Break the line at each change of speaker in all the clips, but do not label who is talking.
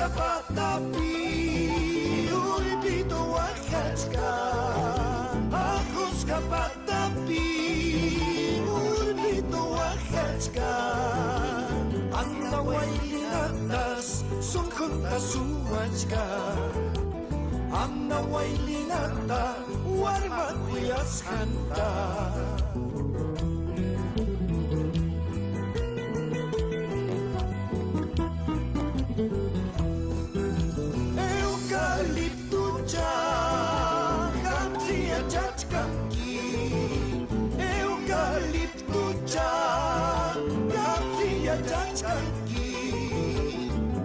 kapatapi, olvido wahachka. Ajos kapatapi, olvido wahachka. Anda wailinatas, son juntas suachka. Anda wailinata, warma kuyas hanta. Eucalipto ya, gamsia chachkanki. Eucalipto ya, gamsia chachkanki.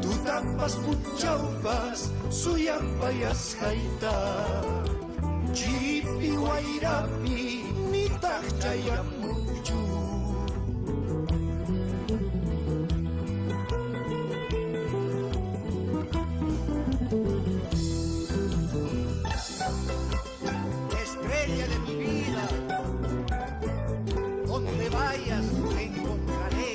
Tu tapas puchaupas, suyapayas haita. Chipi wairapi, nitah chayamuchu.
Estrella de mi vida, donde vayas te encontraré.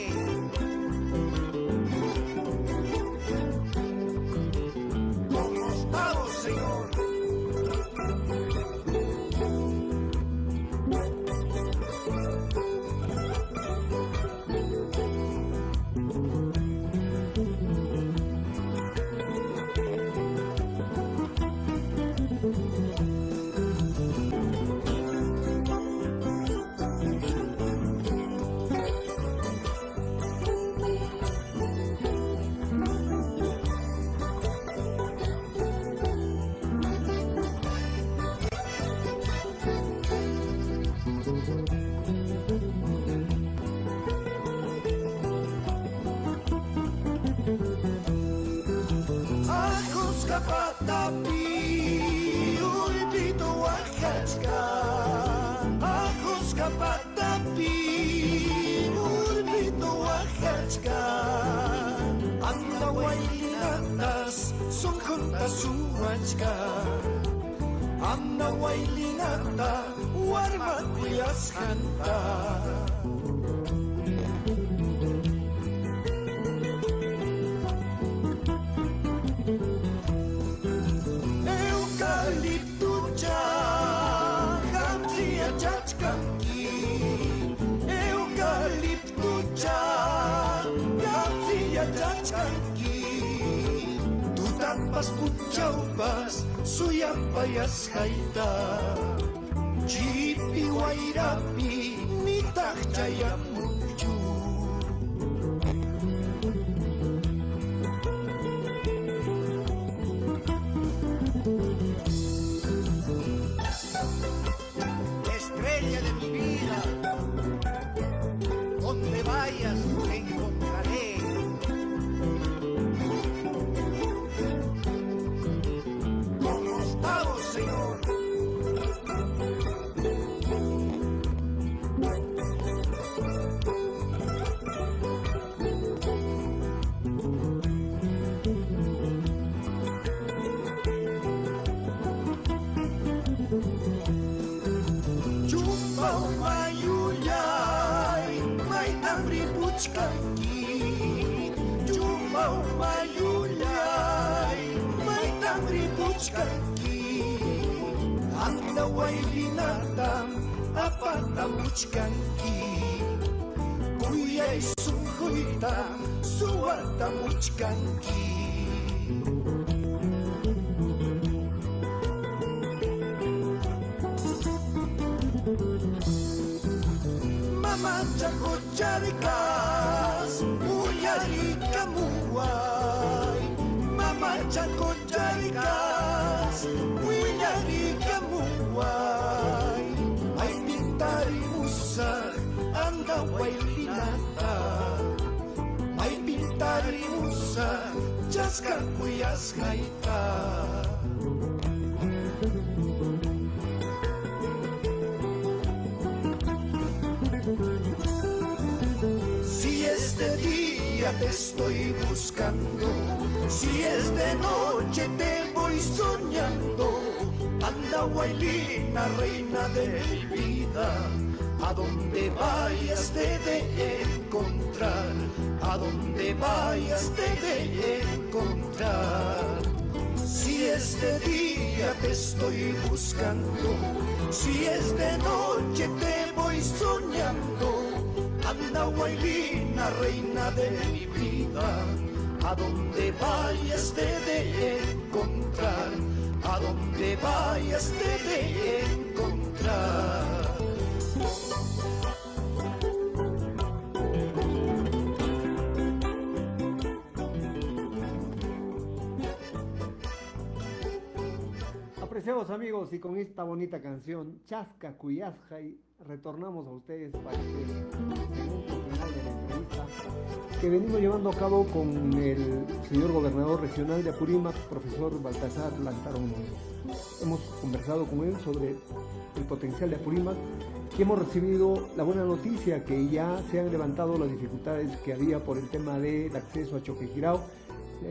¿Cómo estamos, Señor?
Ajos kapatapi, olvido wahachka. Ajos kapatapi, olvido wahachka. Anda wailinatas, son juntas suachka. Anda wailinata, warma kuyas hanta. Eucalipto ya, gamsia chachkanki. Eucalipto ya, gamsia chachkanki. Tu tapas puchaupas, suyapayas haita. Chipi wairapi, nitah chayamuchu.
Estrella de mi vida, donde vayas te encontraré. ¿Cómo estamos, Señor?
Chumpau mayulay, may tamripuchkanki. Chumpau mayulay, may tamripuchkanki. Anda wailinatam, apatamuchkanki. Kuyay sungkuytam, suwatamuchkanki. Mama jago jarikas, uyari kamuay. Mama jago jarikas, uyari kamuay. Ay pintari musa, anda wailinata. Ay pintari musa, jaska kuyas haita. Si es de día te estoy buscando, si es de noche te voy soñando. Anda Wailina, reina de mi vida, A donde vayas te de encontrar, a donde vayas te de encontrar. Si es de día te estoy buscando, si es de noche te voy soñando. Andahuaylina, reina de mi vida, a donde vayas te de encontrar, a donde vayas te de encontrar.
Apreciados amigos, y con esta bonita canción, Chasca Cuyasjay, retornamos a ustedes para este segundo final de la entrevista que venimos llevando a cabo con el señor gobernador regional de Apurímac, profesor Baltasar Lantarón. Hemos conversado con él sobre el potencial de Apurímac y hemos recibido la buena noticia que ya se han levantado las dificultades que había por el tema del acceso a Choquequirao,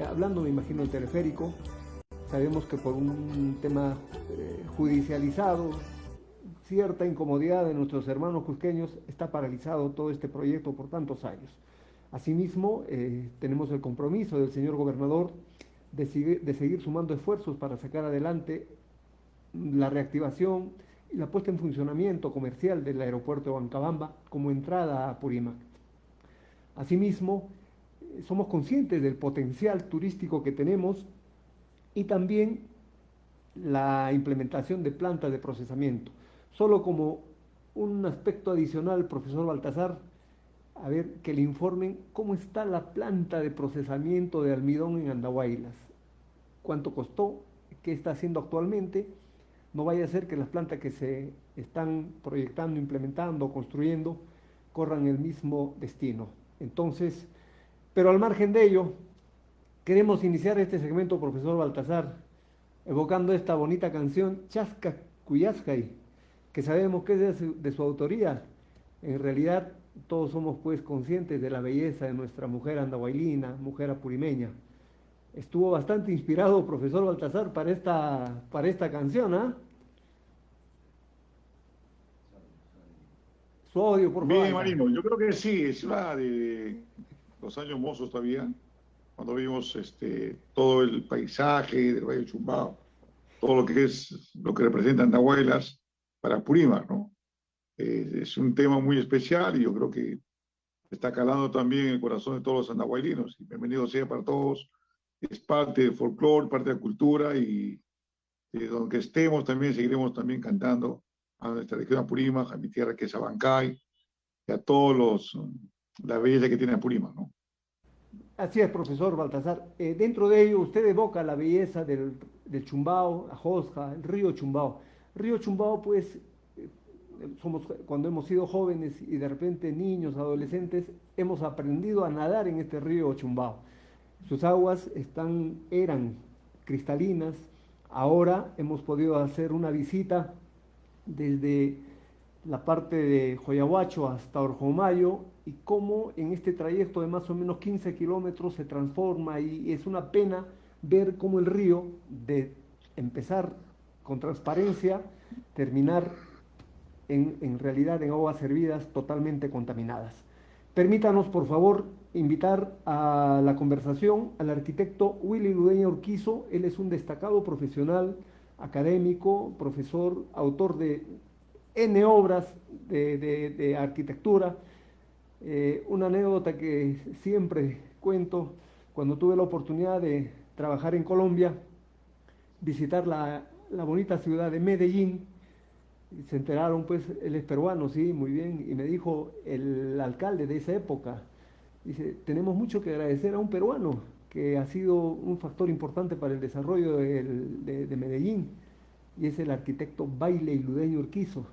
hablando me imagino del teleférico. Sabemos que por un tema judicializado, cierta incomodidad de nuestros hermanos cusqueños, está paralizado todo este proyecto por tantos años. Asimismo, tenemos el compromiso del señor gobernador de seguir sumando esfuerzos para sacar adelante la reactivación y la puesta en funcionamiento comercial del aeropuerto de Huancabamba como entrada a Apurímac. Asimismo, somos conscientes del potencial turístico que tenemos y también la implementación de plantas de procesamiento. Solo como un aspecto adicional, profesor Baltasar, a ver, que le informen cómo está la planta de procesamiento de almidón en Andahuaylas, cuánto costó, qué está haciendo actualmente. No vaya a ser que las plantas que se están proyectando, implementando, construyendo, corran el mismo destino. Entonces, pero al margen de ello, queremos iniciar este segmento, profesor Baltasar, evocando esta bonita canción, Chasca Cuyasjay, que sabemos que es de su autoría. En realidad, todos somos pues conscientes de la belleza de nuestra mujer andahuaylina, mujer apurimeña. Estuvo bastante inspirado, profesor Baltasar, para esta canción, ¿ah? Su audio, por favor.
Bien, Marino, yo creo que sí, es una de los años mozos todavía, cuando vimos todo el paisaje del Valle Chumbao, todo lo que representa Andahuaylas para Apurímac, ¿no? Es un tema muy especial y yo creo que está calando también en el corazón de todos los andahuaylinos. Y bienvenido sea para todos. Es parte del folclore, parte de la cultura y donde estemos también seguiremos también cantando a nuestra región Apurímac, a mi tierra que es Abancay, y a todos la belleza que tiene Apurímac, ¿no?
Así es, profesor Baltasar. Dentro de ello, usted evoca la belleza del Chumbao, Ajosja, el río Chumbao. Río Chumbao, pues, cuando hemos sido jóvenes y de repente niños, adolescentes, hemos aprendido a nadar en este río Chumbao. Sus aguas eran cristalinas. Ahora hemos podido hacer una visita desde la parte de Joyahuacho hasta Orjomayo y cómo en este trayecto de más o menos 15 kilómetros se transforma, y es una pena ver cómo el río, de empezar con transparencia, terminar en realidad en aguas hervidas totalmente contaminadas. Permítanos, por favor, invitar a la conversación al arquitecto Willy Ludeña Urquizo. Él es un destacado profesional, académico, profesor, autor de N obras de arquitectura. Una anécdota que siempre cuento: cuando tuve la oportunidad de trabajar en Colombia, visitar la bonita ciudad de Medellín, se enteraron, pues, él es peruano, sí, muy bien, y me dijo el alcalde de esa época, dice, tenemos mucho que agradecer a un peruano que ha sido un factor importante para el desarrollo de Medellín, y es el arquitecto Bailey Ludeño Urquizo.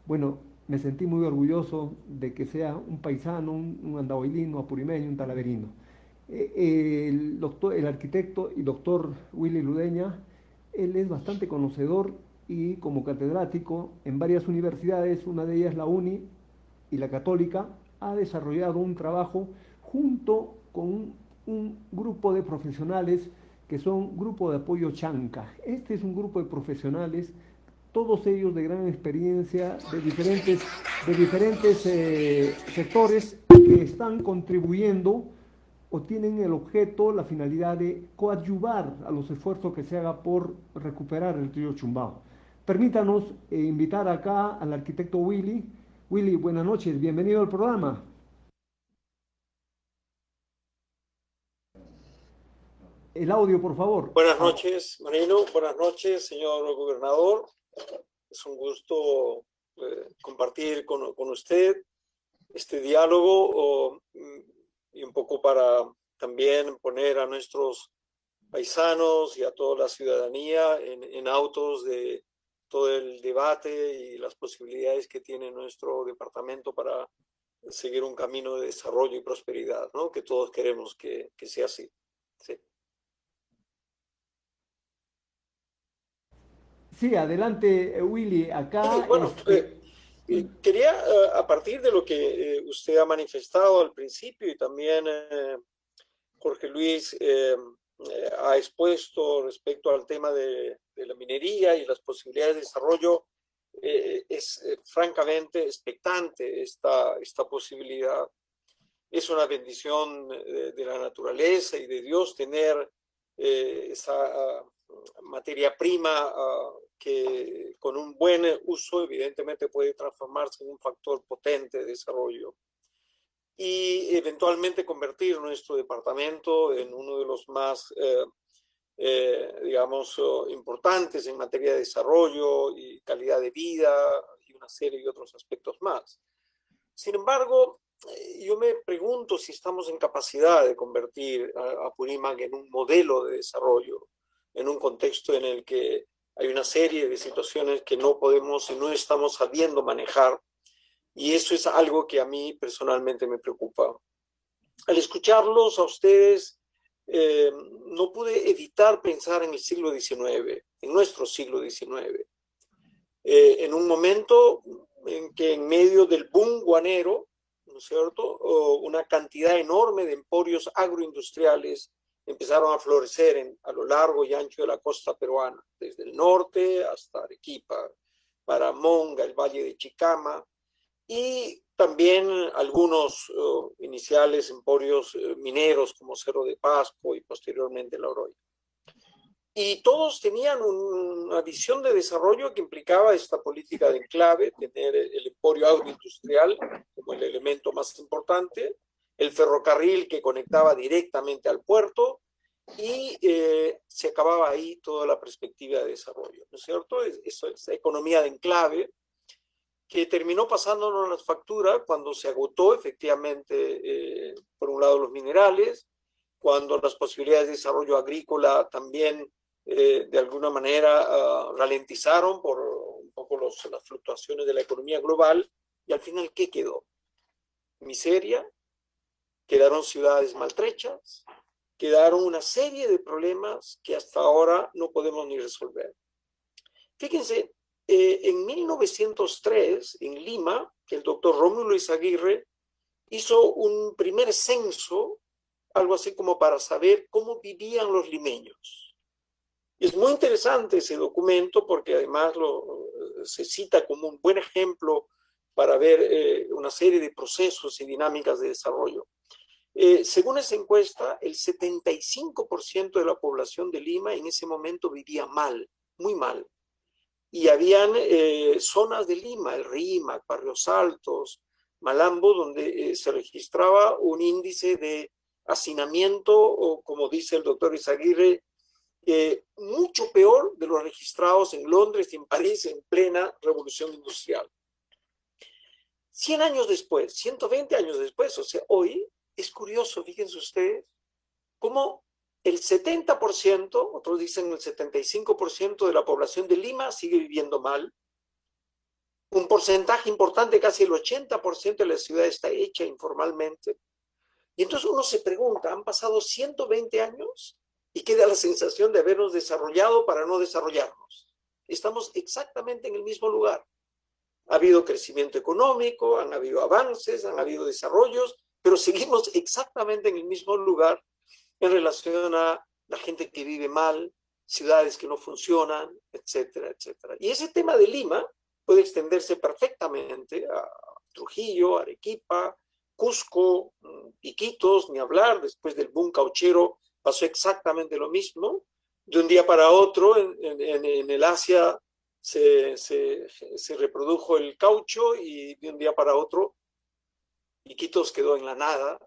Bueno, me sentí muy orgulloso de que sea un paisano, un andahuaylino, apurimeño, un talaverino. El arquitecto y doctor Willy Ludeña, él es bastante conocedor y como catedrático en varias universidades, una de ellas la UNI y la Católica, ha desarrollado un trabajo junto con un grupo de profesionales que son Grupo de Apoyo Chanca. Este es un grupo de profesionales todos ellos de gran experiencia, de diferentes sectores que están contribuyendo o tienen el objeto, la finalidad de coadyuvar a los esfuerzos que se haga por recuperar el río Chumbao. Permítanos invitar acá al arquitecto Willy. Willy, buenas noches, bienvenido al programa. El audio, por favor.
Buenas noches, Marino. Buenas noches, señor gobernador. Es un gusto compartir con usted este diálogo y un poco para también poner a nuestros paisanos y a toda la ciudadanía en autos de todo el debate y las posibilidades que tiene nuestro departamento para seguir un camino de desarrollo y prosperidad, ¿no? Que todos queremos que sea así. Sí.
Sí, adelante, Willy. Acá.
Bueno, quería, a partir de lo que usted ha manifestado al principio y también Jorge Luis ha expuesto respecto al tema de la minería y las posibilidades de desarrollo, es francamente expectante esta posibilidad. Es una bendición de la naturaleza y de Dios tener esa materia prima que con un buen uso evidentemente puede transformarse en un factor potente de desarrollo y eventualmente convertir nuestro departamento en uno de los más, digamos, importantes en materia de desarrollo y calidad de vida y una serie de otros aspectos más. Sin embargo, yo me pregunto si estamos en capacidad de convertir a Apurímac en un modelo de desarrollo, en un contexto en el que hay una serie de situaciones que no podemos y no estamos sabiendo manejar, y eso es algo que a mí personalmente me preocupa. Al escucharlos a ustedes, no pude evitar pensar en el siglo XIX, en nuestro siglo XIX, en un momento en que en medio del boom guanero, ¿no es cierto?, una cantidad enorme de emporios agroindustriales empezaron a florecer a lo largo y ancho de la costa peruana, desde el norte hasta Arequipa, Paramonga, el Valle de Chicama, y también algunos iniciales emporios mineros como Cerro de Pasco y posteriormente La Oroya. Y todos tenían una visión de desarrollo que implicaba esta política de enclave, tener el emporio agroindustrial como el elemento más importante, el ferrocarril que conectaba directamente al puerto y se acababa ahí toda la perspectiva de desarrollo, ¿no es cierto? Esa economía de enclave que terminó pasándonos las facturas cuando se agotó efectivamente, por un lado, los minerales, cuando las posibilidades de desarrollo agrícola también de alguna manera ralentizaron por un poco las fluctuaciones de la economía global, y al final, ¿qué quedó? Miseria, quedaron ciudades maltrechas, quedaron una serie de problemas que hasta ahora no podemos ni resolver. Fíjense, en 1903, en Lima, el doctor Rómulo Izaguirre hizo un primer censo, algo así como para saber cómo vivían los limeños. Es muy interesante ese documento porque además se cita como un buen ejemplo para ver una serie de procesos y dinámicas de desarrollo. Según esa encuesta, el 75% de la población de Lima en ese momento vivía mal, muy mal. Y habían zonas de Lima, el Rímac, Barrios Altos, Malambo, donde se registraba un índice de hacinamiento, o como dice el doctor Izaguirre, mucho peor de los registrados en Londres y en París en plena revolución industrial. 100 años después, 120 años después, o sea, hoy, es curioso, fíjense ustedes, cómo el 70%, otros dicen el 75% de la población de Lima sigue viviendo mal. Un porcentaje importante, casi el 80% de la ciudad está hecha informalmente. Y entonces uno se pregunta, han pasado 120 años y queda la sensación de habernos desarrollado para no desarrollarnos. Estamos exactamente en el mismo lugar. Ha habido crecimiento económico, han habido avances, han habido desarrollos, pero seguimos exactamente en el mismo lugar en relación a la gente que vive mal, ciudades que no funcionan, etcétera, etcétera. Y ese tema de Lima puede extenderse perfectamente a Trujillo, Arequipa, Cusco, Iquitos, ni hablar. Después del boom cauchero pasó exactamente lo mismo. De un día para otro en el Asia se reprodujo el caucho y de un día para otro Iquitos quedó en la nada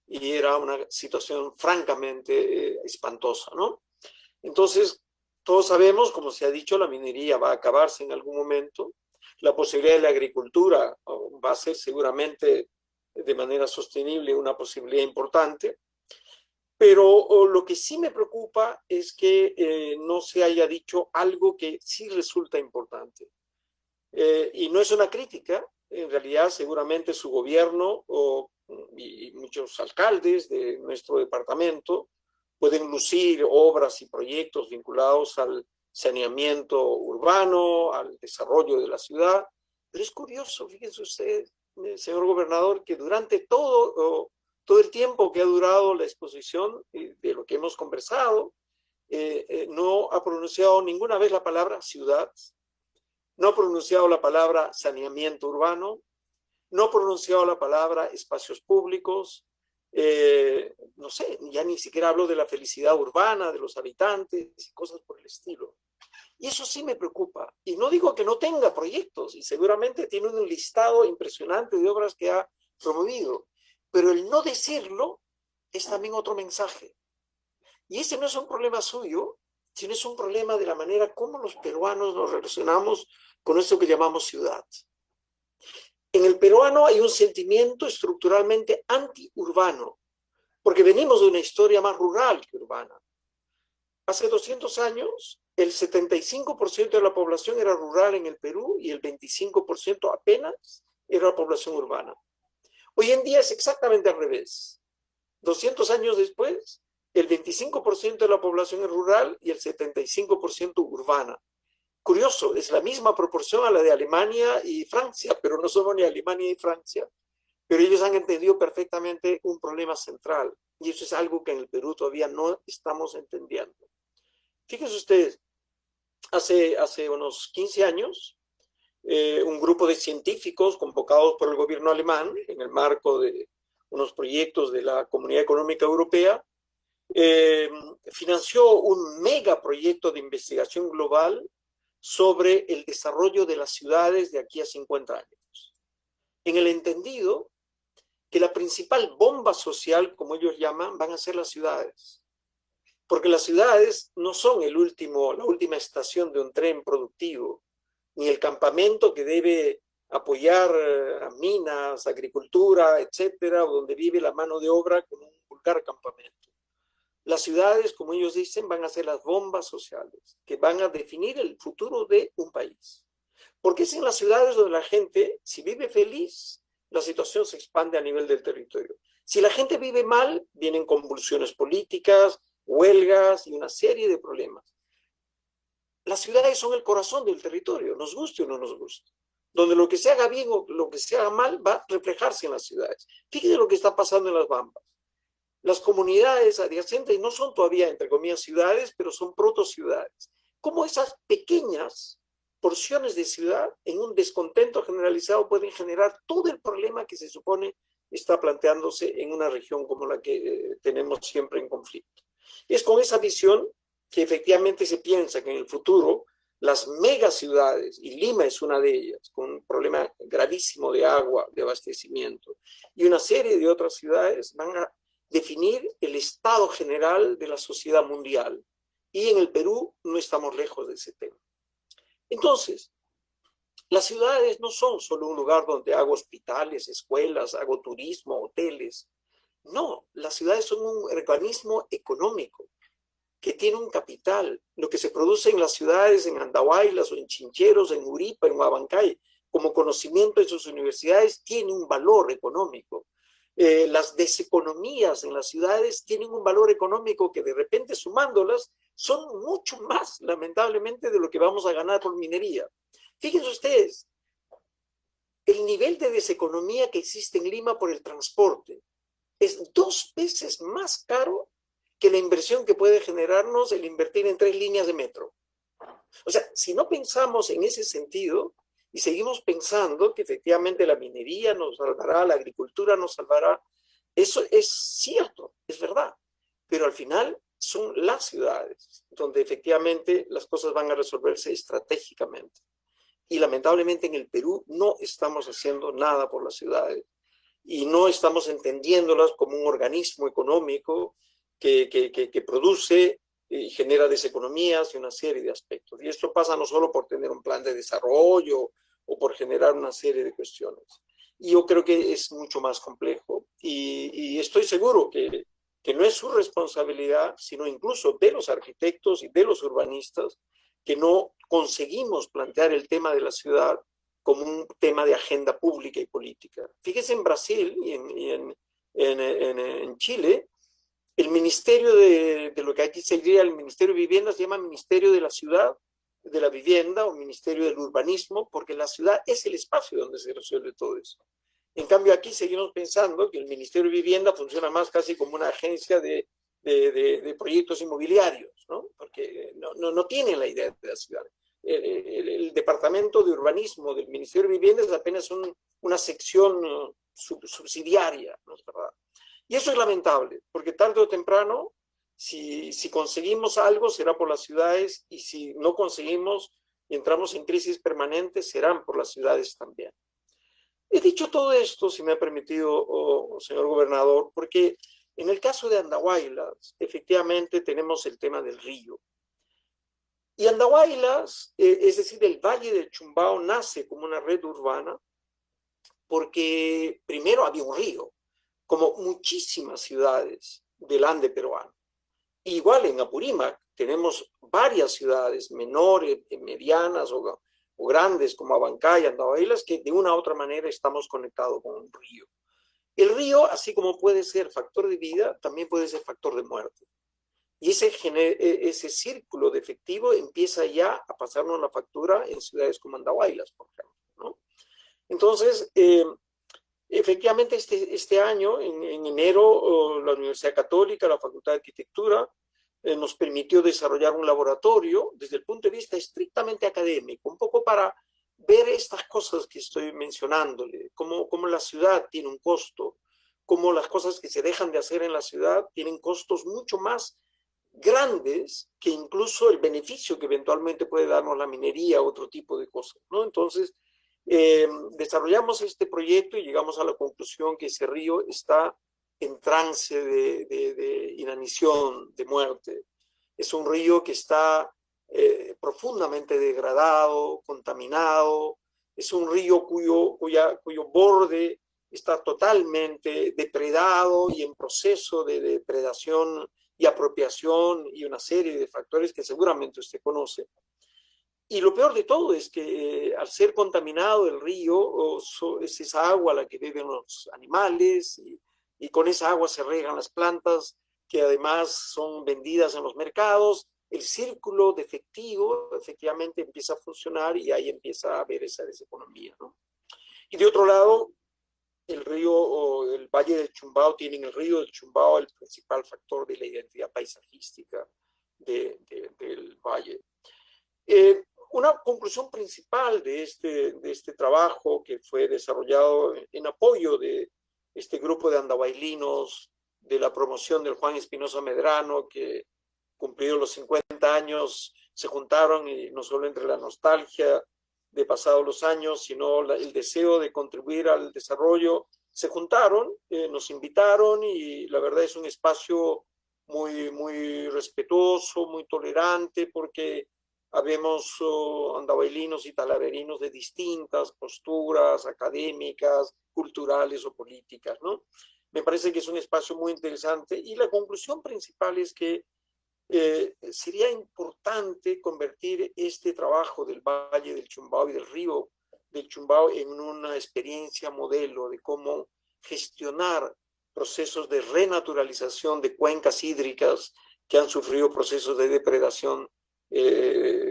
y era una situación francamente espantosa, ¿no? Entonces, todos sabemos, como se ha dicho, la minería va a acabarse en algún momento. La posibilidad de la agricultura va a ser seguramente de manera sostenible una posibilidad importante. Pero lo que sí me preocupa es que no se haya dicho algo que sí resulta importante. Y no es una crítica, en realidad seguramente su gobierno y muchos alcaldes de nuestro departamento pueden lucir obras y proyectos vinculados al saneamiento urbano, al desarrollo de la ciudad. Pero es curioso, fíjense ustedes, señor gobernador, que durante todo el tiempo que ha durado la exposición de lo que hemos conversado, no ha pronunciado ninguna vez la palabra ciudad, no ha pronunciado la palabra saneamiento urbano, no ha pronunciado la palabra espacios públicos, no sé, ya ni siquiera hablo de la felicidad urbana, de los habitantes y cosas por el estilo. Y eso sí me preocupa. Y no digo que no tenga proyectos, y seguramente tiene un listado impresionante de obras que ha promovido, pero el no decirlo es también otro mensaje. Y ese no es un problema suyo, sino es un problema de la manera como los peruanos nos relacionamos con esto que llamamos ciudad. En el peruano hay un sentimiento estructuralmente antiurbano, porque venimos de una historia más rural que urbana. Hace 200 años, el 75% de la población era rural en el Perú y el 25% apenas era la población urbana. Hoy en día es exactamente al revés. 200 años después, el 25% de la población es rural y el 75% urbana. Curioso, es la misma proporción a la de Alemania y Francia, pero no somos ni Alemania ni Francia. Pero ellos han entendido perfectamente un problema central, y eso es algo que en el Perú todavía no estamos entendiendo. Fíjense ustedes, hace unos 15 años, un grupo de científicos convocados por el gobierno alemán en el marco de unos proyectos de la Comunidad Económica Europea, financió un megaproyecto de investigación global sobre el desarrollo de las ciudades de aquí a 50 años. En el entendido que la principal bomba social, como ellos llaman, van a ser las ciudades. Porque las ciudades no son la última estación de un tren productivo, ni el campamento que debe apoyar minas, agricultura, etcétera, o donde vive la mano de obra con un vulgar campamento. Las ciudades, como ellos dicen, van a ser las bombas sociales que van a definir el futuro de un país. Porque es en las ciudades donde la gente, si vive feliz, la situación se expande a nivel del territorio. Si la gente vive mal, vienen convulsiones políticas, huelgas y una serie de problemas. Las ciudades son el corazón del territorio, nos guste o no nos guste. Donde lo que se haga bien o lo que se haga mal va a reflejarse en las ciudades. Fíjense lo que está pasando en las Bambas. Las comunidades adyacentes no son todavía, entre comillas, ciudades, pero son protociudades. Cómo esas pequeñas porciones de ciudad, en un descontento generalizado, pueden generar todo el problema que se supone está planteándose en una región como la que tenemos siempre en conflicto. Es con esa visión que efectivamente se piensa que en el futuro las megaciudades, y Lima es una de ellas, con un problema gravísimo de agua, de abastecimiento, y una serie de otras ciudades van a definir el estado general de la sociedad mundial. Y en el Perú no estamos lejos de ese tema. Entonces, las ciudades no son solo un lugar donde hago hospitales, escuelas, hago turismo, hoteles. No, las ciudades son un organismo económico que tiene un capital. Lo que se produce en las ciudades, en Andahuaylas o en Chincheros, en Uripa, en Huabancay, como conocimiento en sus universidades, tiene un valor económico. Las deseconomías en las ciudades tienen un valor económico que de repente sumándolas son mucho más, lamentablemente, de lo que vamos a ganar por minería. Fíjense ustedes, el nivel de deseconomía que existe en Lima por el transporte es 2 veces más caro que la inversión que puede generarnos el invertir en 3 líneas de metro. O sea, si no pensamos en ese sentido y seguimos pensando que efectivamente la minería nos salvará, la agricultura nos salvará, eso es cierto, es verdad, pero al final son las ciudades donde efectivamente las cosas van a resolverse estratégicamente. Y lamentablemente en el Perú no estamos haciendo nada por las ciudades y no estamos entendiéndolas como un organismo económico que produce y genera deseconomías y una serie de aspectos. Y esto pasa no solo por tener un plan de desarrollo o por generar una serie de cuestiones. Y yo creo que es mucho más complejo y estoy seguro que no es su responsabilidad, sino incluso de los arquitectos y de los urbanistas, que no conseguimos plantear el tema de la ciudad como un tema de agenda pública y política. Fíjese en Brasil y en Chile, el ministerio de lo que aquí se diría el Ministerio de Vivienda se llama Ministerio de la Ciudad, de la Vivienda o Ministerio del Urbanismo, porque la ciudad es el espacio donde se resuelve todo eso. En cambio, aquí seguimos pensando que el Ministerio de Vivienda funciona más casi como una agencia de proyectos inmobiliarios, ¿no? Porque no tiene la idea de la ciudad. El Departamento de Urbanismo del Ministerio de Vivienda es apenas una sección subsidiaria, ¿no es verdad? Y eso es lamentable, porque tarde o temprano, si conseguimos algo, será por las ciudades, y si no conseguimos y entramos en crisis permanentes, serán por las ciudades también. He dicho todo esto, si me ha permitido, señor gobernador, porque en el caso de Andahuaylas, efectivamente tenemos el tema del río. Y Andahuaylas, es decir, el Valle del Chumbao, nace como una red urbana porque primero había un río, como muchísimas ciudades del Ande peruano. Igual en Apurímac tenemos varias ciudades menores, medianas o grandes como Abancay, Andahuaylas, que de una u otra manera estamos conectados con un río. El río, así como puede ser factor de vida, también puede ser factor de muerte. Y ese círculo de efectivo empieza ya a pasarnos la factura en ciudades como Andahuaylas, por ejemplo, ¿no? Entonces, efectivamente, este año, en enero, la Universidad Católica, la Facultad de Arquitectura, nos permitió desarrollar un laboratorio desde el punto de vista estrictamente académico, un poco para ver estas cosas que estoy mencionándole, cómo la ciudad tiene un costo, cómo las cosas que se dejan de hacer en la ciudad tienen costos mucho más grandes que incluso el beneficio que eventualmente puede darnos la minería u otro tipo de cosas, ¿no? Entonces, desarrollamos este proyecto y llegamos a la conclusión que ese río está en trance de inanición, de muerte. Es un río que está profundamente degradado, contaminado, es un río cuyo borde está totalmente depredado y en proceso de depredación y apropiación y una serie de factores que seguramente usted conoce. Y lo peor de todo es que al ser contaminado el río, es esa agua a la que beben los animales y con esa agua se regan las plantas que además son vendidas en los mercados. El círculo de efectivo efectivamente empieza a funcionar y ahí empieza a haber esa deseconomía, ¿no? Y de otro lado, el río o el Valle del Chumbao tiene en el río del Chumbao el principal factor de la identidad paisajística del valle. Una conclusión principal de este trabajo que fue desarrollado en apoyo de este grupo de andahuaylinos de la promoción del Juan Espinosa Medrano, que cumplidos los 50 años se juntaron y no solo entre la nostalgia de pasados los años, sino el deseo de contribuir al desarrollo, se juntaron, nos invitaron y la verdad es un espacio muy, muy respetuoso, muy tolerante, porque habemos andahuaylinos y talaverinos de distintas posturas académicas, culturales o políticas, ¿no? Me parece que es un espacio muy interesante y la conclusión principal es que sería importante convertir este trabajo del Valle del Chumbao y del río del Chumbao en una experiencia modelo de cómo gestionar procesos de renaturalización de cuencas hídricas que han sufrido procesos de depredación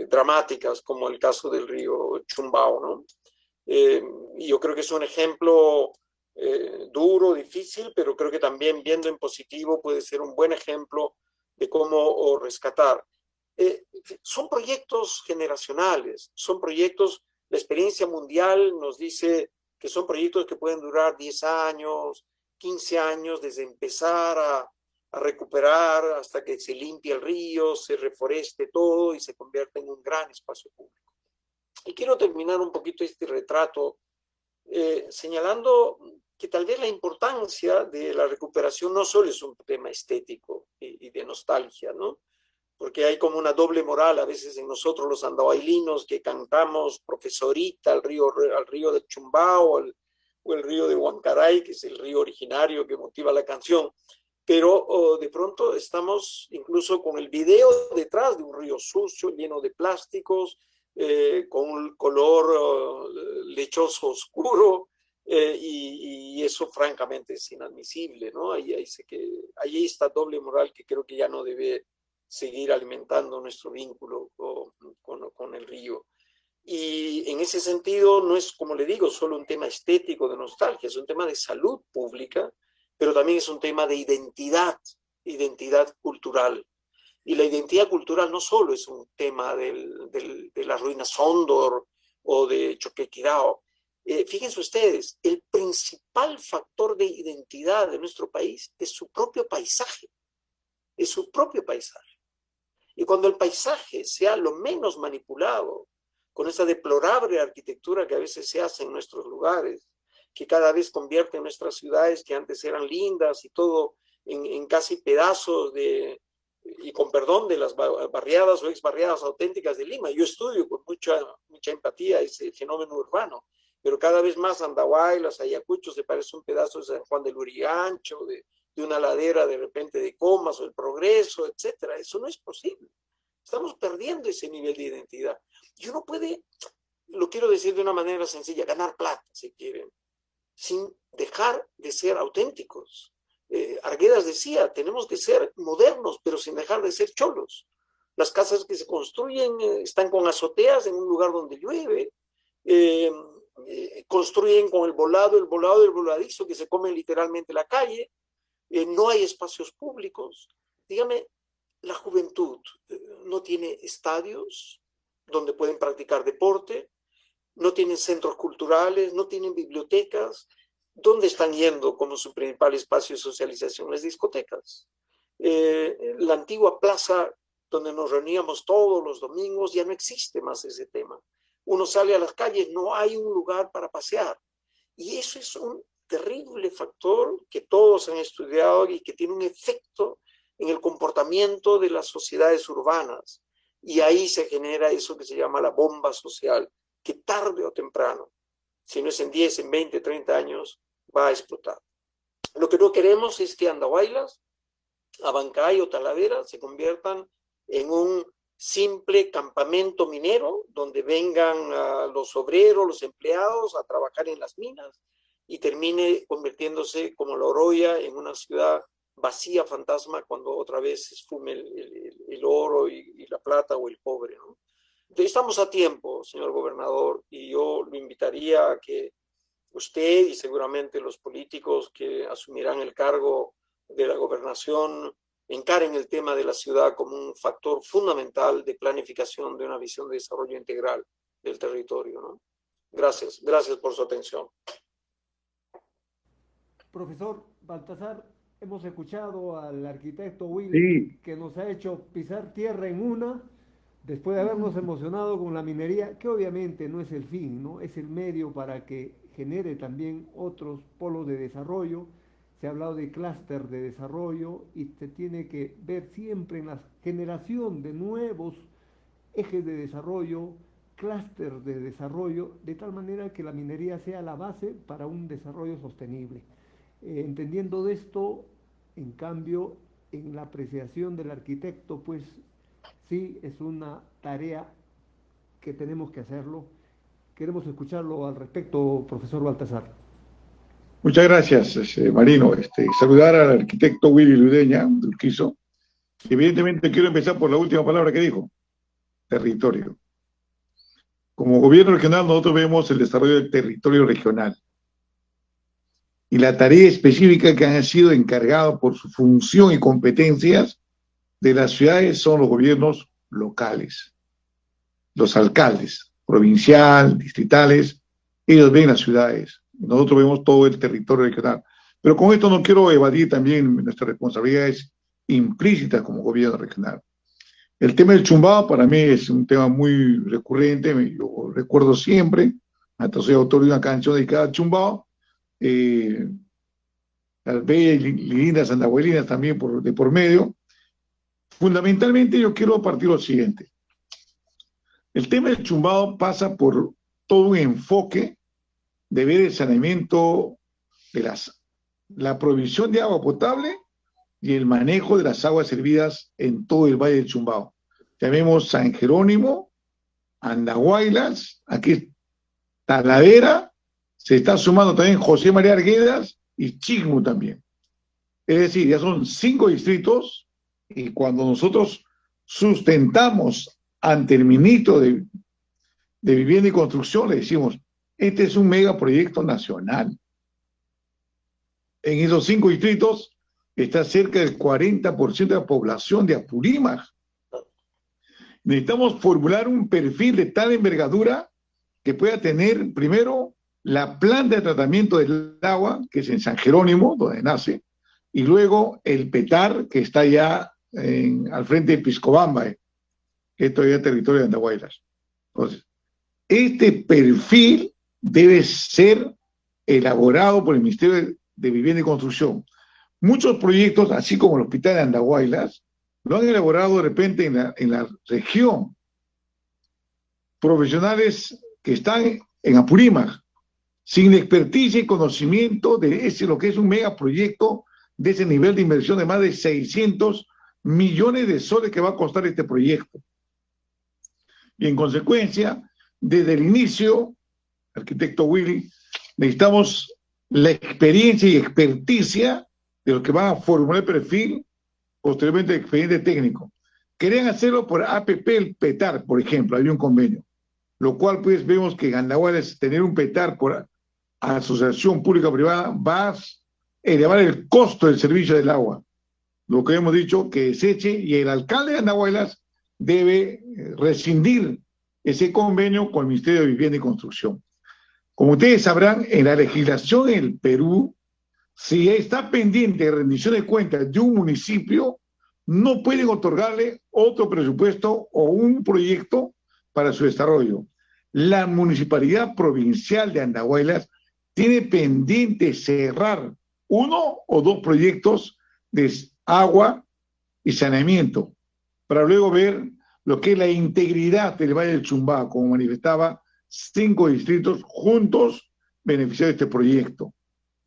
dramáticas, como el caso del río Chumbao, ¿no? Y yo creo que es un ejemplo duro, difícil, pero creo que también viendo en positivo puede ser un buen ejemplo de cómo rescatar. Son proyectos generacionales, son proyectos, la experiencia mundial nos dice que son proyectos que pueden durar 10 años, 15 años, desde empezar a recuperar hasta que se limpie el río, se reforeste todo y se convierta en un gran espacio público. Y quiero terminar un poquito este retrato señalando que tal vez la importancia de la recuperación no solo es un tema estético y de nostalgia, ¿no? Porque hay como una doble moral a veces en nosotros los andahuaylinos que cantamos Profesorita al río del Chumbao o el río de Huancaray, que es el río originario que motiva la canción, pero de pronto estamos incluso con el video detrás de un río sucio, lleno de plásticos, con un color lechoso oscuro, y eso francamente es inadmisible, ¿no? Ahí está doble moral que creo que ya no debe seguir alimentando nuestro vínculo con el río. Y en ese sentido no es, como le digo, solo un tema estético de nostalgia, es un tema de salud pública, pero también es un tema de identidad cultural. Y la identidad cultural no solo es un tema de las ruinas Sondor o de Choquequirao. Fíjense ustedes, el principal factor de identidad de nuestro país es su propio paisaje. Es su propio paisaje. Y cuando el paisaje sea lo menos manipulado, con esa deplorable arquitectura que a veces se hace en nuestros lugares, que cada vez convierte nuestras ciudades que antes eran lindas y todo en casi pedazos y con perdón de las barriadas o exbarriadas auténticas de Lima. Yo estudio con mucha empatía ese fenómeno urbano, pero cada vez más Andahuaylas, Ayacucho se parece un pedazo de San Juan del Lurigancho, de una ladera de repente de Comas o el Progreso, etcétera. Eso no es posible. Estamos perdiendo ese nivel de identidad. Y uno puede, lo quiero decir de una manera sencilla, ganar plata, si quieren, sin dejar de ser auténticos. Arguedas decía, tenemos que ser modernos, pero sin dejar de ser cholos. Las casas que se construyen están con azoteas en un lugar donde llueve, construyen con el volado y el voladizo que se come literalmente la calle, no hay espacios públicos. Dígame, la juventud no tiene estadios donde pueden practicar deporte, no tienen centros culturales, no tienen bibliotecas. ¿Dónde están yendo como su principal espacio de socialización? Las discotecas. La antigua plaza donde nos reuníamos todos los domingos, ya no existe más ese tema. Uno sale a las calles, no hay un lugar para pasear. Y eso es un terrible factor que todos han estudiado y que tiene un efecto en el comportamiento de las sociedades urbanas. Y ahí se genera eso que se llama la bomba social, que tarde o temprano, si no es en 10, en 20, 30 años, va a explotar. Lo que no queremos es que Andahuaylas, Abancay o Talavera se conviertan en un simple campamento minero donde vengan los obreros, los empleados a trabajar en las minas y termine convirtiéndose como La Oroya en una ciudad vacía, fantasma, cuando otra vez se esfume el oro y la plata o el cobre, ¿no? Entonces, estamos a tiempo, señor gobernador, y yo lo invitaría a que usted y seguramente los políticos que asumirán el cargo de la gobernación encaren el tema de la ciudad como un factor fundamental de planificación de una visión de desarrollo integral del territorio, ¿no? Gracias por su atención.
Profesor Baltasar, hemos escuchado al arquitecto Will,
Sí.
que nos ha hecho pisar tierra en una, después de habernos emocionado con la minería, que obviamente no es el fin, ¿no? Es el medio para que genere también otros polos de desarrollo. Se ha hablado de clúster de desarrollo y se tiene que ver siempre en la generación de nuevos ejes de desarrollo, clúster de desarrollo, de tal manera que la minería sea la base para un desarrollo sostenible. Entendiendo de esto, en cambio, en la apreciación del arquitecto, pues sí es una tarea que tenemos que hacerlo. Queremos escucharlo al respecto, profesor Baltasar.
Muchas gracias, Marino. Saludar al arquitecto Willy Ludeña, de Urquizo. Evidentemente quiero empezar por la última palabra que dijo, territorio. Como gobierno regional nosotros vemos el desarrollo del territorio regional y la tarea específica que han sido encargados por su función y competencias de las ciudades son los gobiernos locales, los alcaldes, provincial, distritales, ellos ven las ciudades, nosotros vemos todo el territorio regional. Pero con esto no quiero evadir también nuestras responsabilidades implícitas como gobierno regional. El tema del Chumbao para mí es un tema muy recurrente, yo recuerdo siempre, hasta soy autor de una canción dedicada al Chumbao, las bellas y lindas andahuelinas también de por medio. Fundamentalmente yo quiero partir lo siguiente. El tema del Chumbao pasa por todo un enfoque de ver el saneamiento de la provisión de agua potable y el manejo de las aguas servidas en todo el Valle del Chumbao. Llamemos San Jerónimo, Andahuaylas, aquí Talavera, se está sumando también José María Arguedas y Chigmu también. Es decir, ya son 5 distritos y cuando nosotros sustentamos ante el ministro de Vivienda y Construcción, le decimos, este es un megaproyecto nacional. En esos 5 distritos está cerca del 40% de la población de Apurímac. Necesitamos formular un perfil de tal envergadura que pueda tener primero la planta de tratamiento del agua, que es en San Jerónimo, donde nace, y luego el PETAR, que está ya al frente de Piscobamba, que es todavía territorio de Andahuaylas. Entonces, este perfil debe ser elaborado por el Ministerio de Vivienda y Construcción. Muchos proyectos, así como el Hospital de Andahuaylas, lo han elaborado de repente en la región. Profesionales que están en Apurímac, sin experticia y conocimiento de lo que es un megaproyecto de ese nivel de inversión de más de 600 millones de soles que va a costar este proyecto. Y en consecuencia, desde el inicio, arquitecto Willy, necesitamos la experiencia y experticia de los que van a formular el perfil, posteriormente el expediente técnico. Querían hacerlo por APP, el PETAR, por ejemplo, hay un convenio, lo cual pues vemos que en Andahuaylas tener un PETAR por asociación pública-privada va a elevar el costo del servicio del agua. Lo que hemos dicho, que deseche, y el alcalde de Andahuaylas debe rescindir ese convenio con el Ministerio de Vivienda y Construcción. Como ustedes sabrán, en la legislación en el Perú, si está pendiente de rendición de cuentas de un municipio, no pueden otorgarle otro presupuesto o un proyecto para su desarrollo. La Municipalidad Provincial de Andahuaylas tiene pendiente cerrar 1 o 2 proyectos de agua y saneamiento, para luego ver lo que es la integridad del Valle del Chumbao, como manifestaba 5 distritos juntos beneficiados de este proyecto.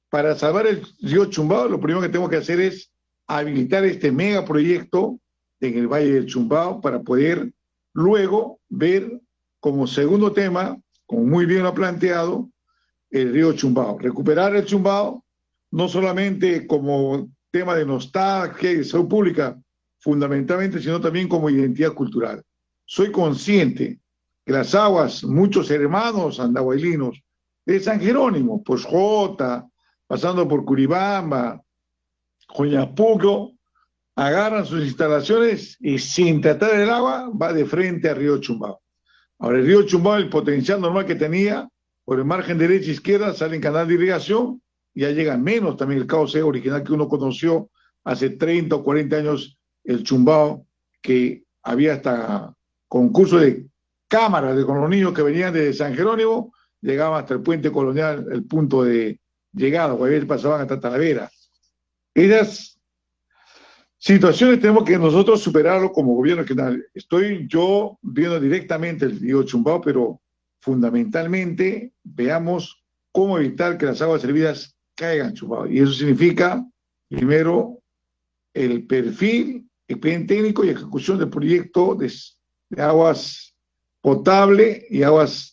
Para salvar el río Chumbao, lo primero que tenemos que hacer es habilitar este megaproyecto en el Valle del Chumbao para poder luego ver como segundo tema, como muy bien lo ha planteado, el río Chumbao. Recuperar el Chumbao, no solamente como tema de nostalgia y de salud pública, fundamentalmente, sino también como identidad cultural. Soy consciente que las aguas, muchos hermanos andahuaylinos, de San Jerónimo, pues Jota, pasando por Curibamba, Joñapuco, agarran sus instalaciones y sin tratar el agua va de frente al río Chumbao. Ahora el río Chumbao, el potencial normal que tenía, por el margen derecha e izquierda sale en canal de irrigación, ya llega menos también el cauce original que uno conoció hace 30 o 40 años, el Chumbao, que había hasta concurso de cámaras con los niños que venían de San Jerónimo, llegaban hasta el puente colonial, el punto de llegada, o a veces pasaban hasta Talavera. Esas situaciones tenemos que nosotros superarlo como gobierno regional. Estoy yo viendo directamente el río Chumbao, pero fundamentalmente veamos cómo evitar que las aguas servidas caigan en Chumbao. Y eso significa, primero, el perfil, el plan técnico y ejecución del proyecto de aguas potable y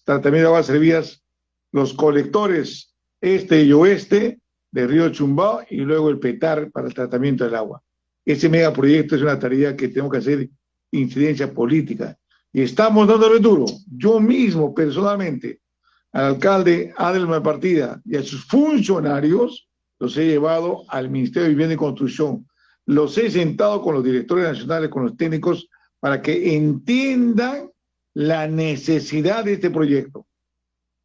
tratamiento de aguas servidas, los colectores este y oeste del río Chumbao y luego el PETAR para el tratamiento del agua. Ese megaproyecto es una tarea que tenemos que hacer incidencia política. Y estamos dándole duro. Yo mismo, personalmente, al alcalde Adelman Partida y a sus funcionarios, los he llevado al Ministerio de Vivienda y Construcción los he sentado con los directores nacionales, con los técnicos, para que entiendan la necesidad de este proyecto.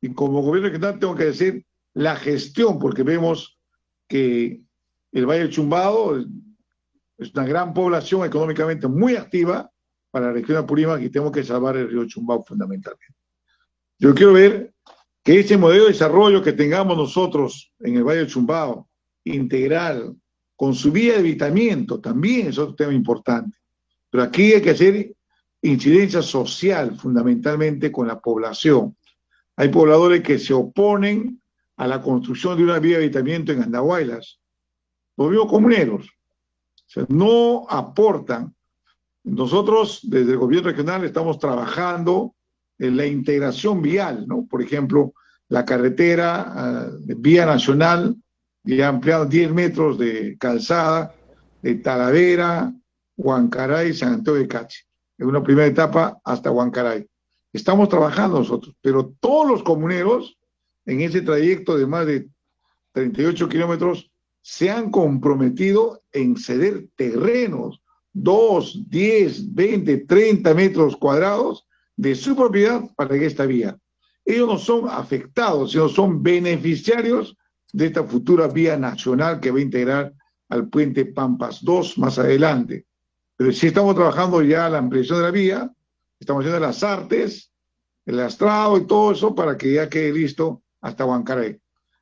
Y como gobierno regional tengo que decir la gestión, porque vemos que el Valle del Chumbado es una gran población económicamente muy activa para la región de Apurímac y tenemos que salvar el río Chumbado fundamentalmente. Yo quiero ver que ese modelo de desarrollo que tengamos nosotros en el Valle del Chumbado, integral, con su vía de evitamiento, también es otro tema importante. Pero aquí hay que hacer incidencia social, fundamentalmente con la población. Hay pobladores que se oponen a la construcción de una vía de evitamiento en Andahuaylas. Los mismos comuneros. O sea, no aportan. Nosotros, desde el gobierno regional, estamos trabajando en la integración vial, ¿no? Por ejemplo, la carretera vía nacional, ya ampliado 10 metros de calzada de Talavera, Huancaray, San Antonio de Cachi. En una primera etapa hasta Huancaray. Estamos trabajando nosotros, pero todos los comuneros en ese trayecto de más de 38 kilómetros se han comprometido en ceder terrenos, 2, 10, 20, 30 metros cuadrados de su propiedad para que esta vía. Ellos no son afectados, sino son beneficiarios de esta futura vía nacional que va a integrar al puente Pampas 2 más adelante. Pero sí estamos trabajando ya la ampliación de la vía, estamos haciendo las artes, el lastrado y todo eso para que ya quede listo hasta Huancaray.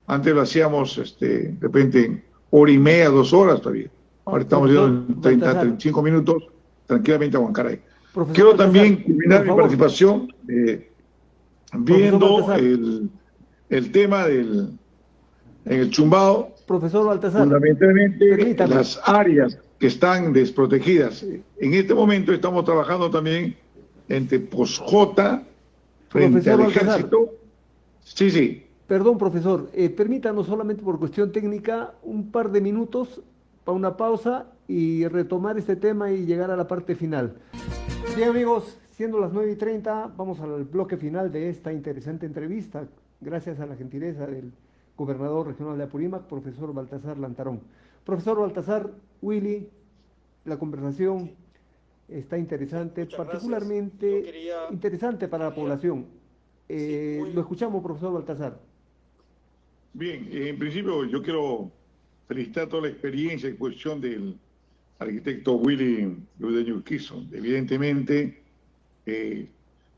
Antes lo hacíamos de repente en hora y media, 2 horas todavía. Ahora estamos yendo en 30, 35 minutos tranquilamente a Huancaray. Quiero también culminar mi participación viendo el tema en el Chumbado.
Profesor Baltasar,
fundamentalmente las áreas que están desprotegidas. En este momento estamos trabajando también entre Posjota, frente al ejército. Sí, sí.
Perdón, profesor, permítanos solamente por cuestión técnica un par de minutos para una pausa y retomar este tema y llegar a la parte final. Bien, amigos, siendo las 9:30, vamos al bloque final de esta interesante entrevista, gracias a la gentileza del gobernador regional de Apurímac, profesor Baltasar Lantarón. Profesor Baltasar, Willy, la conversación está interesante,
Muchas
particularmente interesante para la población. Lo escuchamos, profesor Baltasar.
Bien, en principio yo quiero felicitar toda la experiencia y cuestión del arquitecto Willy Ludeño Urquizo. Evidentemente,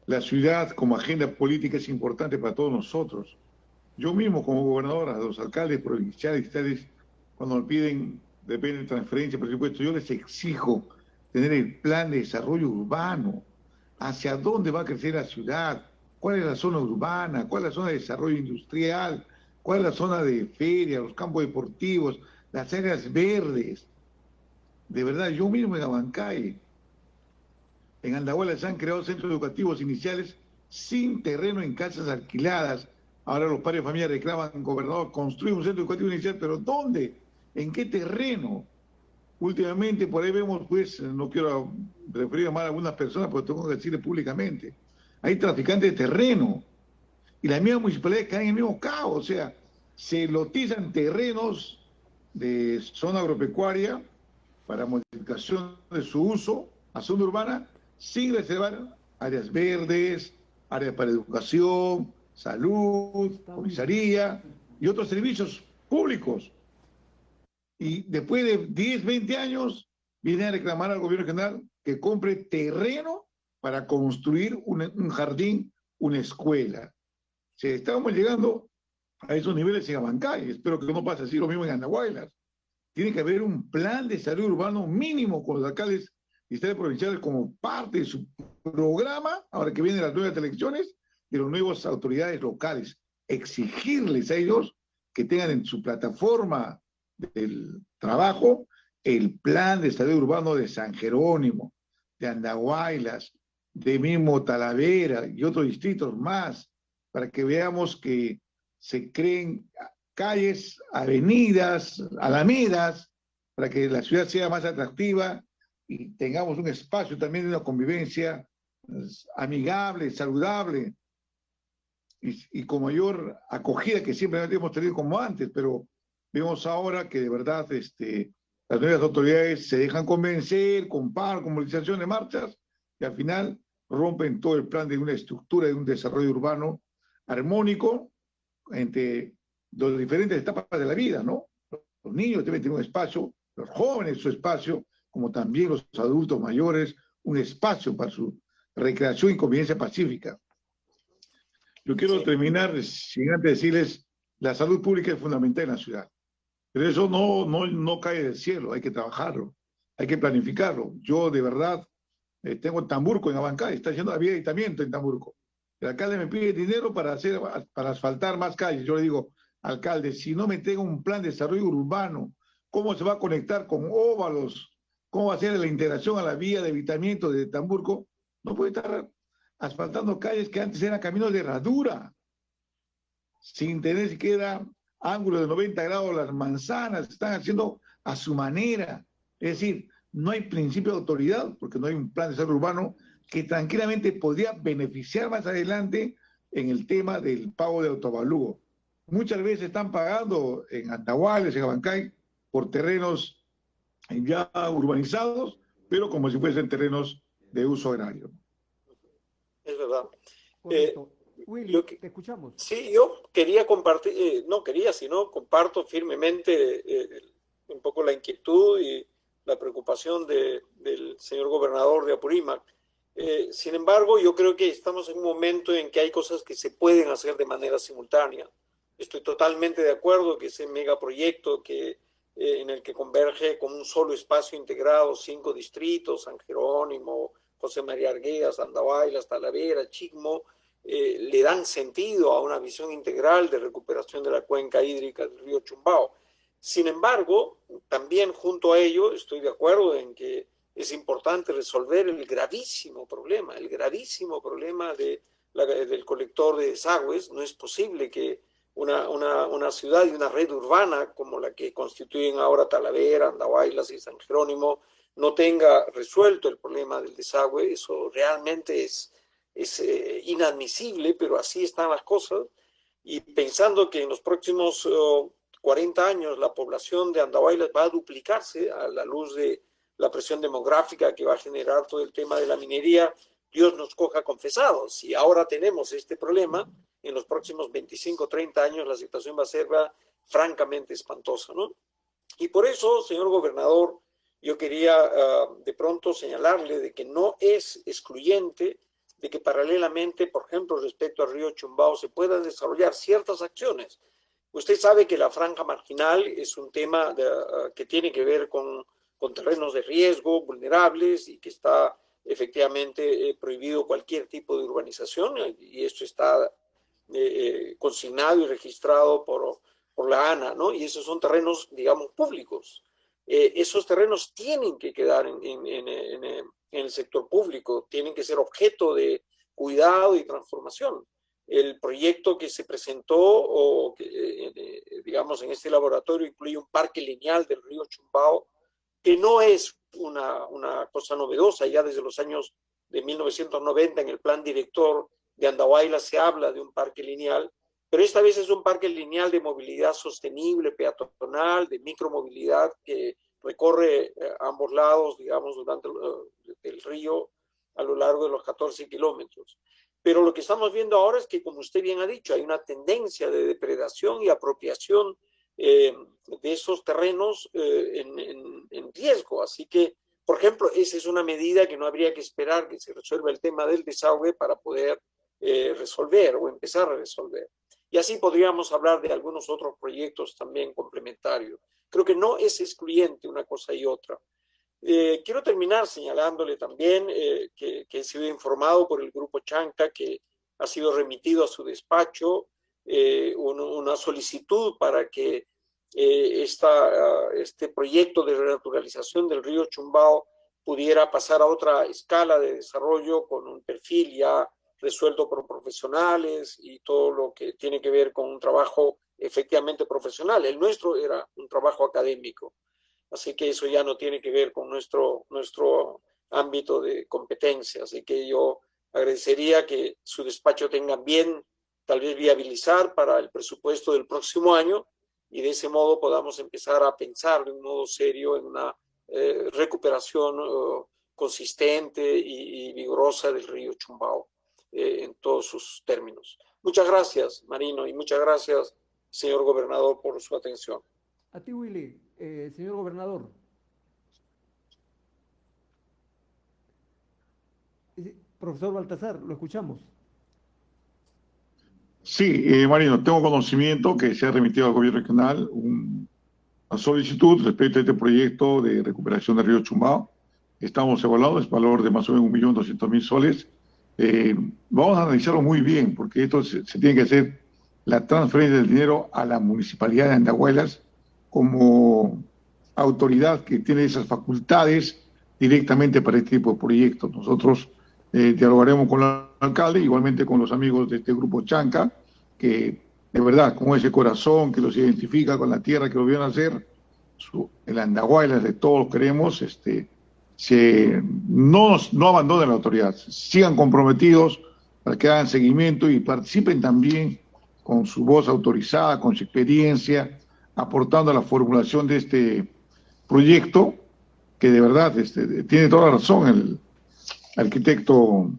la ciudad como agenda política es importante para todos nosotros. Yo mismo como gobernador, a los alcaldes provinciales y estatales, cuando me piden, depende de transferencia, presupuesto, yo les exijo tener el plan de desarrollo urbano, hacia dónde va a crecer la ciudad, cuál es la zona urbana, cuál es la zona de desarrollo industrial, cuál es la zona de feria, los campos deportivos, las áreas verdes. De verdad, yo mismo en Abancay, en Andahuaylas se han creado centros educativos iniciales sin terreno en casas alquiladas. Ahora los padres de familia reclaman, gobernador, construir un centro educativo inicial, pero ¿dónde? ¿En qué terreno? Últimamente por ahí vemos, pues, no quiero referir mal a algunas personas, pero tengo que decirle públicamente, hay traficantes de terreno y las mismas municipalidades caen en el mismo caos, o sea, se lotizan terrenos de zona agropecuaria para modificación de su uso a zona urbana sin reservar áreas verdes, áreas para educación, salud, comisaría y otros servicios públicos. Y después de 10, 20 años, vienen a reclamar al gobierno regional que compre terreno para construir un jardín, una escuela. O sea, estábamos llegando a esos niveles en Abancay. Espero que no pase así lo mismo en Andahuaylas. Tiene que haber un plan de desarrollo urbano mínimo con los alcaldes y estados provinciales como parte de su programa, ahora que vienen las nuevas elecciones, de las nuevas autoridades locales. Exigirles a ellos que tengan en su plataforma del trabajo el plan de desarrollo urbano de San Jerónimo, de Andahuaylas, de mismo Talavera y otros distritos más, para que veamos que se creen calles, avenidas, alamedas, para que la ciudad sea más atractiva y tengamos un espacio también de una convivencia amigable, saludable y con mayor acogida que siempre hemos tenido como antes, pero vemos ahora que de verdad las nuevas autoridades se dejan convencer con paro, con movilización de marchas, y al final rompen todo el plan de una estructura, de un desarrollo urbano armónico entre las diferentes etapas de la vida, ¿no? Los niños deben tener un espacio, los jóvenes su espacio, como también los adultos mayores, un espacio para su recreación y convivencia pacífica. Yo quiero terminar sin antes decirles, la salud pública es fundamental en la ciudad, pero eso no cae del cielo, hay que trabajarlo, hay que planificarlo. Yo de verdad tengo Tamburco en Abancay, está haciendo habilitamiento en Tamburco. El alcalde me pide dinero para asfaltar más calles. Yo le digo, alcalde, si no me tengo un plan de desarrollo urbano, ¿cómo se va a conectar con óvalos? ¿Cómo va a ser la integración a la vía de evitamiento de Tamburco? No puede estar asfaltando calles que antes eran caminos de herradura, sin tener siquiera ángulos de 90 grados. Las manzanas se están haciendo a su manera. Es decir, no hay principio de autoridad porque no hay un plan de desarrollo urbano que tranquilamente podría beneficiar más adelante en el tema del pago de autoavalúo. Muchas veces están pagando en Andahuaylas, en Abancay, por terrenos ya urbanizados, pero como si fuesen terrenos de uso agrario.
Es verdad.
Willy, te escuchamos.
Sí, yo quería compartir, no quería, sino comparto firmemente un poco la inquietud y la preocupación del señor gobernador de Apurímac. Sin embargo, yo creo que estamos en un momento en que hay cosas que se pueden hacer de manera simultánea. Estoy totalmente de acuerdo que ese megaproyecto en el que converge con un solo espacio integrado 5 distritos, San Jerónimo, José María Arguedas, Andahuaylas, Talavera, Chicmo, le dan sentido a una visión integral de recuperación de la cuenca hídrica del río Chumbao. Sin embargo, también junto a ello estoy de acuerdo en que es importante resolver el gravísimo problema del colector de desagües. No es posible que una ciudad y una red urbana como la que constituyen ahora Talavera, Andahuaylas y San Jerónimo no tenga resuelto el problema del desagüe. Eso realmente es inadmisible, pero así están las cosas. Y pensando que en los próximos 40 años la población de Andahuaylas va a duplicarse a la luz de la presión demográfica que va a generar todo el tema de la minería, Dios nos coja confesados. Si ahora tenemos este problema, en los próximos 25 o 30 años la situación va a ser francamente espantosa, ¿no? Y por eso, señor gobernador, yo quería de pronto señalarle de que no es excluyente de que paralelamente, por ejemplo, respecto al río Chumbao, se puedan desarrollar ciertas acciones. Usted sabe que la franja marginal es un tema que tiene que ver con terrenos de riesgo, vulnerables, y que está efectivamente prohibido cualquier tipo de urbanización, y esto está consignado y registrado por la ANA, ¿no? Y esos son terrenos, digamos, públicos. Esos terrenos tienen que quedar en el sector público, tienen que ser objeto de cuidado y transformación. El proyecto que se presentó, digamos, en este laboratorio incluye un parque lineal del río Chumbao, que no es una cosa novedosa. Ya desde los años de 1990 en el plan director de Andahuaylas se habla de un parque lineal, pero esta vez es un parque lineal de movilidad sostenible, peatonal, de micromovilidad que recorre ambos lados, digamos, durante el río a lo largo de los 14 kilómetros. Pero lo que estamos viendo ahora es que, como usted bien ha dicho, hay una tendencia de depredación y apropiación de esos terrenos en riesgo. Así que, por ejemplo, esa es una medida que no habría que esperar que se resuelva el tema del desagüe para poder resolver o empezar a resolver. Y así podríamos hablar de algunos otros proyectos también complementarios. Creo que no es excluyente una cosa y otra. Quiero terminar señalándole también que he sido informado por el Grupo Chanca que ha sido remitido a su despacho una solicitud para que este proyecto de renaturalización del río Chumbao pudiera pasar a otra escala de desarrollo con un perfil ya resuelto por profesionales y todo lo que tiene que ver con un trabajo efectivamente profesional. El nuestro era un trabajo académico, así que eso ya no tiene que ver con nuestro ámbito de competencia. Así que yo agradecería que su despacho tenga bien, tal vez viabilizar para el presupuesto del próximo año y de ese modo podamos empezar a pensar de un modo serio en una recuperación consistente y vigorosa del río Chumbao en todos sus términos. Muchas gracias, Marino, y muchas gracias, señor gobernador, por su atención.
A ti, Willy, señor gobernador. Profesor Baltasar, lo escuchamos.
Sí, Marino, tengo conocimiento que se ha remitido al gobierno regional una solicitud respecto a este proyecto de recuperación del río Chumbao. Estamos evaluando, es valor de más o menos 1.200.000 soles. Vamos a analizarlo muy bien, porque esto se tiene que hacer la transferencia del dinero a la municipalidad de Andahuaylas como autoridad que tiene esas facultades directamente para este tipo de proyectos. Nosotros dialogaremos con el alcalde, igualmente con los amigos de este grupo Chanca, que de verdad, con ese corazón que los identifica con la tierra que lo vieron hacer, el Andahuaylas de todos los queremos, no abandonen la autoridad, sigan comprometidos para que hagan seguimiento y participen también con su voz autorizada, con su experiencia, aportando a la formulación de este proyecto, que de verdad tiene toda la razón el arquitecto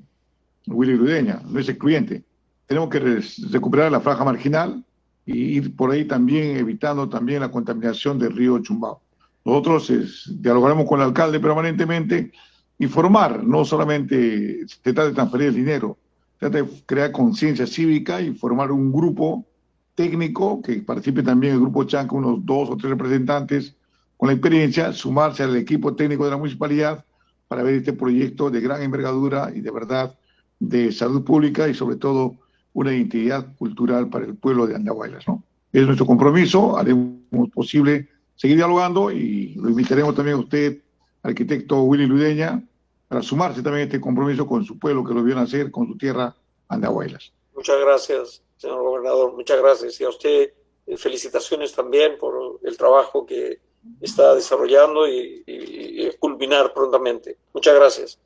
Willy Ludeña, no es excluyente. Tenemos que recuperar la franja marginal y ir por ahí también evitando también la contaminación del río Chumbao. Nosotros dialogaremos con el alcalde permanentemente, informar, no solamente se trata de transferir el dinero, se trata de crear conciencia cívica y formar un grupo técnico que participe también el grupo Chanca, unos 2 o 3 representantes con la experiencia, sumarse al equipo técnico de la municipalidad para ver este proyecto de gran envergadura y de verdad de salud pública y sobre todo una identidad cultural para el pueblo de Andahuaylas, ¿no? Es nuestro compromiso, haremos posible seguir dialogando y lo invitaremos también a usted, arquitecto Willy Ludeña, para sumarse también a este compromiso con su pueblo que lo vio nacer, con su tierra, Andahuaylas.
Muchas gracias, señor gobernador, muchas gracias. Y a usted, felicitaciones también por el trabajo que está desarrollando y culminar prontamente. Muchas gracias.